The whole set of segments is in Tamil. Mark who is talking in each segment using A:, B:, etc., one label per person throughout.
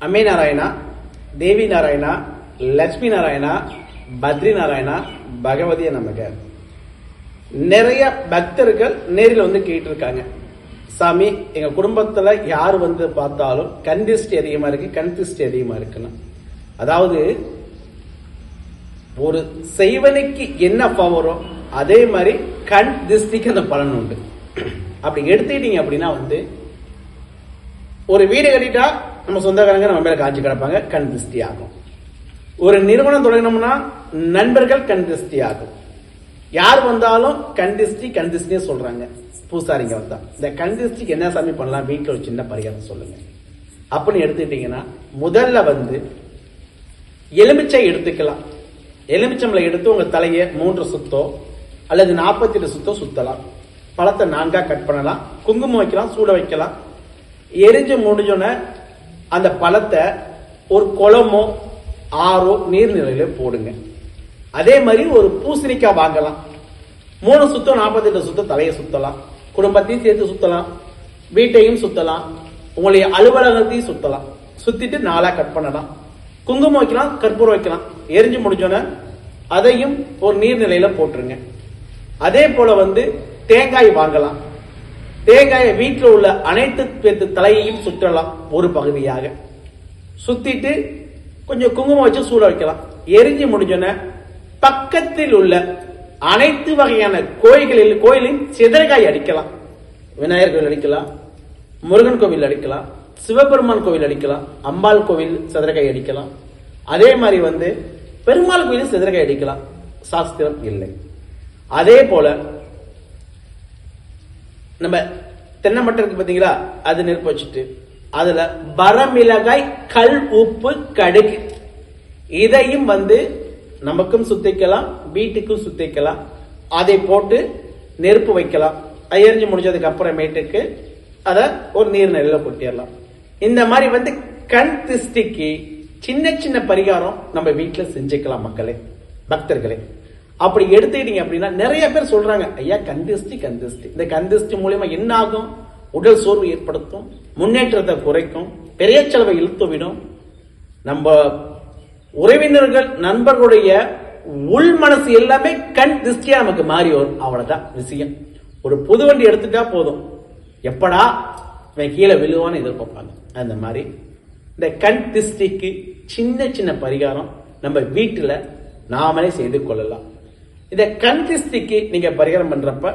A: அம்மே நாராயணா, தேவி நாராயணா, லட்சுமி நாராயணா, பத்ரி நாராயணா, பகவதிய நமக. நிறைய பக்தர்கள் நேரில் வந்து கேட்டிருக்காங்க, சாமி எங்க குடும்பத்துல யார் வந்து பார்த்தாலும் கண் திருஷ்டி அதிகமா இருக்கு, கண் திருஷ்டி அதிகமா இருக்குன்னு. அதாவது ஒரு செய்வனுக்கு என்ன பவரோ அதே மாதிரி கண் திருஷ்டிக்கு அந்த பலன் உண்டு. அப்படி எடுத்துக்கிட்டீங்க அப்படின்னா வந்து ஒரு வீடு கட்டிட்டா நம்ம சொந்தக்காரங்க நம்ம மேல காய்ச்சி கிடப்பாங்க, கண் திருஷ்டி ஆகும். ஒரு நிறுவனம் தொடங்கினோம்னா நண்பர்கள் கண் திருஷ்டி ஆகும். யார் வந்தாலும் கண் திருஷ்டி சொல்றாங்க. பூசாரிங்க வந்தா இந்த கண் திருஷ்டிக்கு என்ன சாமி பண்ணலாம், வீட்டில் ஒரு சின்ன பரிகாரம் சொல்லுங்க அப்படின்னு எடுத்துக்கிட்டீங்கன்னா, முதல்ல வந்து எலுமிச்சை எடுத்துக்கலாம். எலுமிச்சம்பளை எடுத்து உங்க தலையை 3 சுத்தோ அல்லது 48 சுத்தோ சுத்தலாம். பழத்தை 4ஆ கட் பண்ணலாம். குங்குமம் வைக்கலாம், சூட வைக்கலாம். எரிஞ்சு முடிஞ்சோன்னு அந்த பழத்தை ஒரு குளமோ ஆறோ நீர்நிலையில போடுங்க. அதே மாதிரி ஒரு பூசணிக்காய் வாங்கலாம். 3 சுத்தம் 48 சுத்தம் தலையை சுத்தலாம். குடும்பத்தையும் சேர்த்து சுத்தலாம், வீட்டையும் சுத்தலாம், உங்களுடைய அலுவலகத்தையும் சுத்தலாம். சுத்திட்டு 4ஆ கட் பண்ணலாம். குங்குமம் வைக்கலாம், கற்பூரம் வைக்கலாம். எரிஞ்சு முடிஞ்சோன்னு அதையும் ஒரு நீர்நிலையில போட்டுருங்க. அதே போல வந்து தேங்காய் வாங்கலாம். தேங்காயை வீட்டில் உள்ள அனைத்து பேத்து தலையையும் சுற்றலாம். ஒரு பகுதியாக சுத்திட்டு கொஞ்சம் குங்குமம் வச்சு சூட வைக்கலாம். எரிஞ்சு முடிஞ்சோன்னு பக்கத்தில் உள்ள அனைத்து வகையான கோயிலின் சிதறகாய் அடிக்கலாம். விநாயகர் கோவில் அடிக்கலாம், முருகன் கோவில் அடிக்கலாம், சிவபெருமான் கோவில் அடிக்கலாம், அம்பாள் கோவில் சிதறகாய் அடிக்கலாம். அதே மாதிரி வந்து பெருமாள் கோயில் சிதறகாய் அடிக்கலாம். சாஸ்திரம் இல்லை. அதே போல நம்ம தென்னை மட்டை இருக்கு பாத்தீங்களா, அது நெருப்பு வச்சுட்டு அதுல வரமிளகாய், கல் உப்பு, கடுகு இதையும் வந்து நமக்கும் சுத்திக்கலாம், வீட்டுக்கும் சுத்திக்கலாம். அதை போட்டு நெருப்பு வைக்கலாம். எரிஞ்சு முடிஞ்சதுக்கு அப்புறமேட்டுக்கு அதை ஒரு நீர்நிலையில கொட்டிடலாம். இந்த மாதிரி வந்து கண் திருஷ்டிக்கு சின்ன சின்ன பரிகாரம் நம்ம வீட்டுல செஞ்சுக்கலாம் மக்களே, பக்தர்களே. அப்படி எடுத்துக்கிட்டீங்க அப்படின்னா நிறைய பேர் சொல்றாங்க, ஐயா கண் திருஷ்டி. இந்த கண் திருஷ்டி மூலியமா என்ன ஆகும்? உடல் சோர்வு ஏற்படுத்தும், முன்னேற்றத்தை குறைக்கும், பெரிய செலவை இழுத்து விடும். நம்ம உறவினர்கள் நண்பர்களுடைய உள் மனசு எல்லாமே கண் திருஷ்டியா நமக்கு மாறி வரும். அவ்வளவுதான் விஷயம். ஒரு புது வண்டி எடுத்துட்டா போதும், எப்படா கீழே விழுவான்னு எதிர்பார்ப்பாங்க. அந்த மாதிரி இந்த கண் திருஷ்டிக்கு சின்ன சின்ன பரிகாரம் நம்ம வீட்டுல நாமளே செய்து கொள்ளலாம். இந்த கண் திருஷ்டிக்கு நீங்க பரிகாரம் பண்றப்ப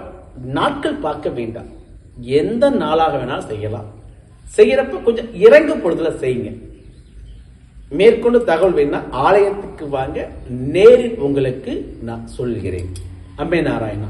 A: நாட்கள் பார்க்க வேண்டாம், எந்த நாளாக வேணாலும் செய்யலாம். செய்யறப்ப கொஞ்சம் இறங்கு பொழுதுல செய்யுங்க. மேற்கொண்டு தகவல் வேணும்னா ஆலயத்துக்கு வாங்க, நேரில் உங்களுக்கு நான் சொல்கிறேன். அம்மே நாராயணா.